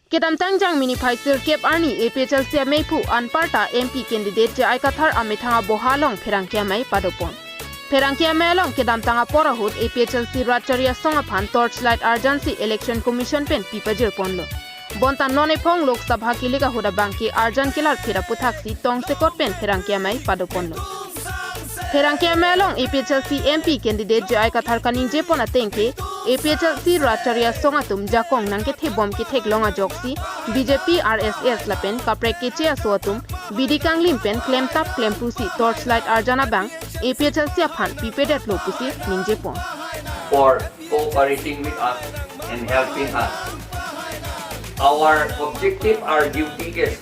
Kedam tangjang mini phaisir kep arni APHLC meipu anparta MP candidate je aikathar amithanga bohalong pherangkia mai padopon. Pherangkia melong kedam tanga porahut APHLC Ratcharia Songaphan Torchlight Urgency Election Commission pen pipajir ponlo. Bonta none phong Lok Sabha Kilika hoda bangki arjan kilar phira puthaksi tong sekot pen pherangkia mai padoponlo. Pherangkia melong APHLC MP candidate je aikathar kaning je pona tengke APHLC Ratcharia Songatum Jakong nangke thebom ki thek longa joksi BJP RSS lapen kaprek keche asotum BD Kanglim pen claim tap claim pusi Torchlight Arjana Bank APHLC aphan pipedet lo pusi ningje pon for cooperating with us and helping us. Our objective, our duty is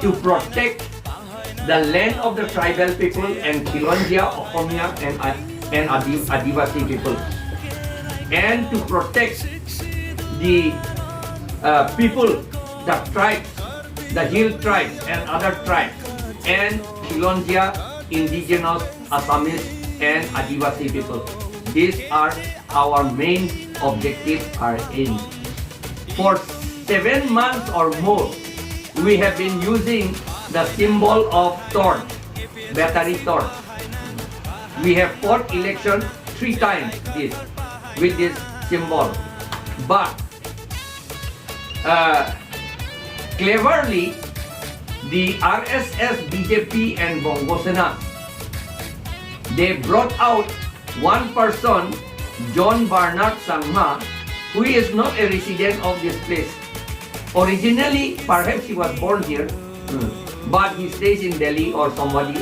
to protect the land of the tribal people and Kilonjia, Okomia and Adivasi people, and to protect the people, the tribes, the hill tribes and other tribes, and Kilonjia, indigenous Assamese and Adivasi people. These are our main objectives, our aim. For 7 months or more, we have been using the symbol of torch, battery torch. We have fought election 3 times with this symbol, but cleverly the RSS, BJP and Bongo Sena, they brought out one person, John Barnard Sangma, who is not a resident of this place. Originally, perhaps he was born here, but he stays in Delhi or somewhere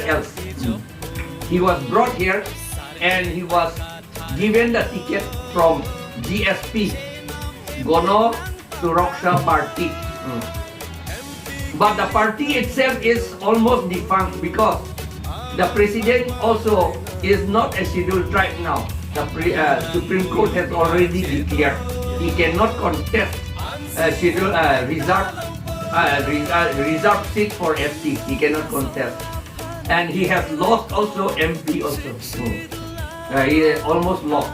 else. He was brought here and he was given the ticket from GSP, Gono Suraksha Party. But the party itself is almost defunct because the president also is not a scheduled tribe now. The Supreme Court has already declared he cannot contest reserved seat for ST. He cannot contest, and he has lost also MP also. He is almost lost.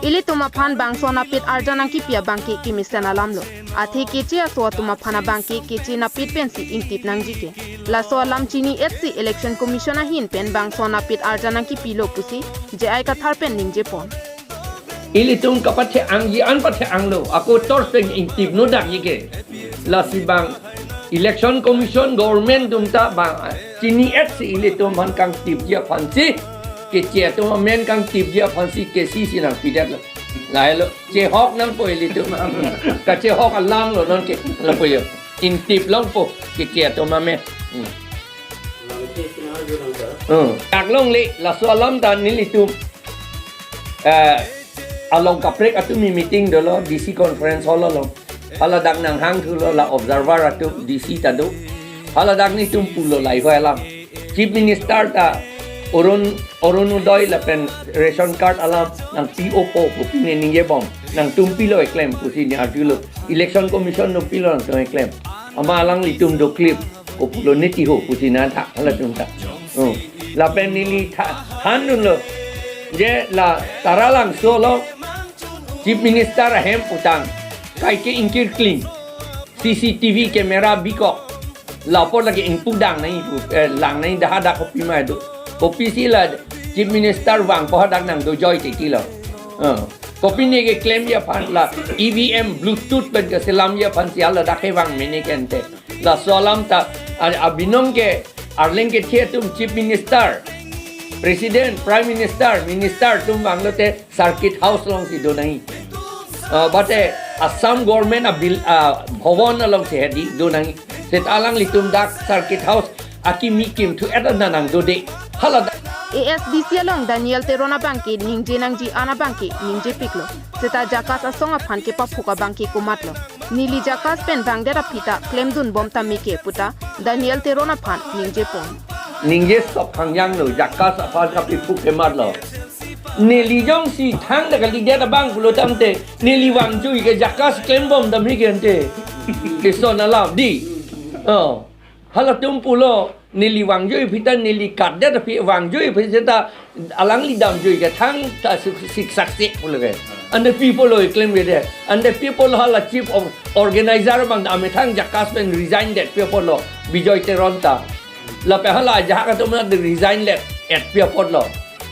Ili tumaphan bangsona pit arjana ki pia bangki ki misana lamlo athe keche aso tumaphan bangki keche na pit pensi intip nangjike la so lam chini HC election commission hin pen bangsona pit arjana ki pilo pusi je ai ka thar pen ningje pon ili tum kapathe angji an pathe anglo ako tor pen intip no dak yike la si bang election commission government tumta bang chini HC ili tum han kang tip ya phansi ke che to men kang tip dia phansi ke si sinang pidat lo lai lo che hok nang poi li tu ka che hok alang lo non ke la poi in tip long po ke to ma me tak long li la so lam dan ni li tu along kaprek atu mi meeting do lo DC conference hall lo hala dak nang hang thu lo la observer atu DC ta do hala dak ni tum pulo lai ho alam chief minister ta Orunudoi lapen ration card alam nang PO po pupine ninge bom nang tumpilo claim pusini arjulo election commission no pilo nang claim ama alang litum do clip populo niti ho pusina tha hala tumta lapen nili hanun lo je la taralang solo chief minister hem putang kai ke inkir clean CCTV camera biko lapor lagi ingpudang nai lang nai dah ada kopi mai do kopi sila chief minister wang po hadak nang do joy ti lo kopi ni ke claim ya phan la EVM bluetooth pen ke selam ya phan sia la dak wang meni kente la solam ta abinong ke arleng ke tum chief minister president prime minister tum wang lo te circuit house long si do nai bate Assam government bill bhawan long se hedi do nai set alang litum dak circuit house aki mikim tu edana nang do de hala ASDC along Daniel Terona Banki ningje nangji ana banki ningje piklo seta jakas asonga phan ke papuka banki kumatlo nili jakas pen bangdera pita claim dun bomta mike puta Daniel Terona phan ningje pon ningje sop hangyang no jakas apal ka pipu ke marlo nili jong si thang da kali dera bang pulo tamte nili wang chui ke jakas claim bom da mi gente ke sona la di hala tum pulo nili wangjoi phita nili kadda ta phi wangjoi phita alang li dam joi ka thang ta sik sakse pulo ke and the people lo claim with it and the people hala chief of organizer bang ame thang jakas ben resign that people lo bijoy teronta la pe hala ja ka tum na resign let at people lo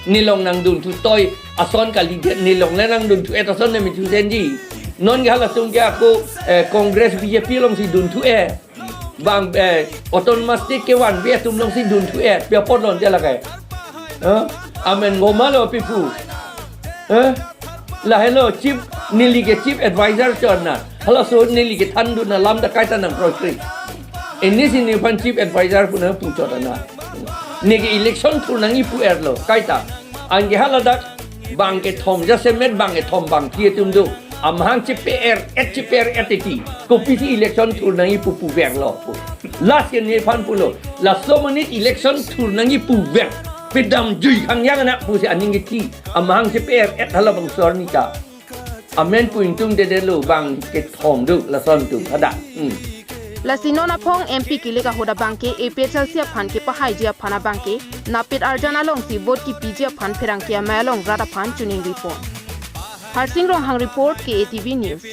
nilong nang dun tu toy ason ka li nilong le nang dun tu et ason ne mi tu senji non ga hala tum ka ko congress bjp long si dun tu bang autonomous state ke wan be tum long si dun tu pe pot lon ja la kai amen ngoma lo pipu la hello chief nili ke chief advisor chona hello so nili ke than dun na lam da kai tan nam project ini sini pan chief advisor pun pu chona na ni ke election tu nang ipu lo kai ta an ge hala da bang ke thom ja semet bang ke thom bang tie tum do amhang CPR CPR etiki kopi si election tur nangi pupu veng lo last year ni pan pulo la so many election tur nangi pu veng pedam jui khang yang na pu si aning ti amhang CPR et hala bang sor ni ka amen puing tung de lo bang ke thom du la son tu thada la sinona phong MP ki lega hoda banke APHLC phan ke pahai jia phana banke napit arjana long si vote ki pj phan pherang kia malong rada phan tuning report Harsing Rong Hang report ke ATV News